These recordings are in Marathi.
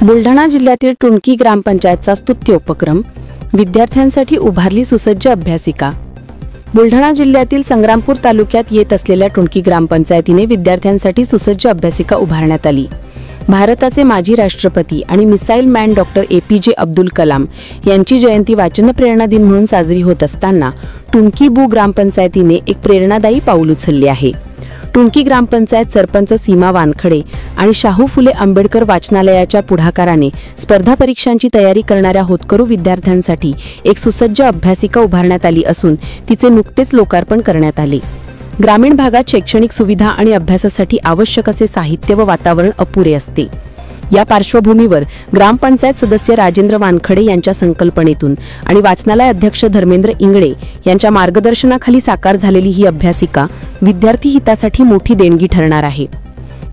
बुलढाणा जिल्ह्यातील टुणकी ग्रामपंचायतचा स्तुत्य उपक्रम, विद्यार्थ्यांसाठी उभारली सुसज्ज अभ्यासिका। बुलढाणा जिल्ह्यातील संग्रामपूर तालुक्यात येत असलेल्या टुणकी ग्रामपंचायतीने विद्यार्थ्यांसाठी सुसज्ज अभ्यासिका उभारण्यात आली। भारताचे माजी राष्ट्रपती आणि missile man doctor APJ Abdul Kalam यांची जयंती वाचन प्रेरणा दिन म्हणून साजरी होत असताना टुणकी ग्रामपंचायतीने एक प्रेरणादायी पाऊल उचलले आहे। टुणकी ग्रामपंचायत सरपंच सीमा वानखडे आणि शाहू फुले आंबेडकर वाचनालयाच्या पुढाकाराने स्पर्धा परीक्षांची तयारी करणाऱ्या होतकरू विद्यार्थ्यांसाठी एक सुसज्ज अभ्यासिका उभारण्यात आली असून तिचे नुकतेच लोकार्पण करण्यात आले। ग्रामीण भागात शैक्षणिक सुविधा आणि अभ्यासासाठी आवश्यक असे साहित्य व वातावरण अपुरे असते। या पार्श्वभूमीवर ग्रामपंचायत सदस्य राजेंद्र वानखडे यांच्या संकल्पनेतून आणि वाचनालय अध्यक्ष धर्मेंद्र इंगळे यांच्या मार्गदर्शनाखाली साकार झालेली ही अभ्यासिका विद्यार्थी हितासाठी मोठी देणगी ठरणार आहे।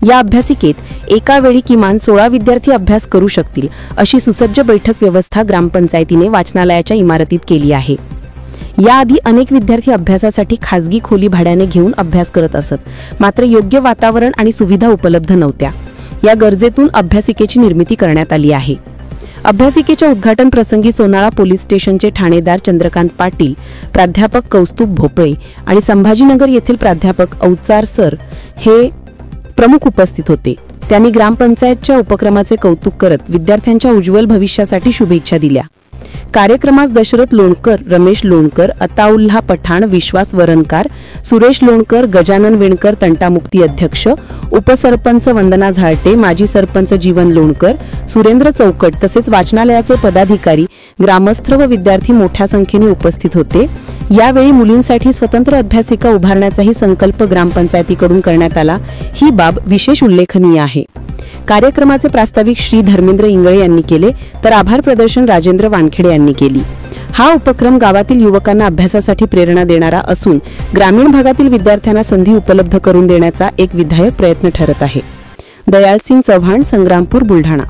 या अभ्यासिकेत एका वेळी किमान 16 विद्यार्थी अभ्यास करू शकतील अशी सुसज्ज बैठक व्यवस्था ग्रामपंचायतीने वाचनालयाच्या इमारतीत केली आहे। याआधी अनेक विद्यार्थी अभ्यासासाठी खासगी खोली भाड्याने घेऊन अभ्यास करत असत, मात्र योग्य वातावरण आणि सुविधा उपलब्ध नव्हत्या। या गरजेतून अभ्यासिकेची निर्मिती करण्यात आली आहे। अभ्यासिकेच्या उद्घाटन प्रसंगी सोनाळा पोलीस स्टेशनचे ठाणेदार चंद्रकांत पाटील, प्राध्यापक कौस्तुभ भोपळे आणि संभाजीनगर येथील प्राध्यापक औचार सर हे प्रमुख उपस्थित होते। त्यांनी ग्रामपंचायतच्या उपक्रमाचे कौतुक करत विद्यार्थ्यांच्या उज्ज्वल भविष्यासाठी शुभेच्छा दिल्या। कार्यक्रमास दशरथ लोणकर, रमेश लोणकर, अताउल्लाह पठाण, विश्वास वरणकार, सुरेश लोणकर, गजानन वेणकर तंटामुक्ती अध्यक्ष, उपसरपंच वंदना झाळटे, माजी सरपंच जीवन लोणकर, सुरेंद्र चौकट तसेच वाचनालयाचे पदाधिकारी, ग्रामस्थ व विद्यार्थी मोठ्या संख्येने उपस्थित होते। यावेळी मुलींसाठी स्वतंत्र अभ्यासिका उभारण्याचाही संकल्प ग्रामपंचायतीकडून करण्यात आला। ही बाब विशेष उल्लेखनीय आहे। कार्यक्रमाचे प्रास्ताविक श्री धर्मेंद्र इंगळे यांनी केले, तर आभार प्रदर्शन राजेंद्र वानखेडे यांनी केली। हा उपक्रम गावातील युवकांना अभ्यासासाठी प्रेरणा देणारा असून ग्रामीण भागातील विद्यार्थ्यांना संधी उपलब्ध करून देण्याचा एक विधायक प्रयत्न ठरत आहे। दयाळसिंग चव्हाण, संग्रामपूर, बुलढाणा।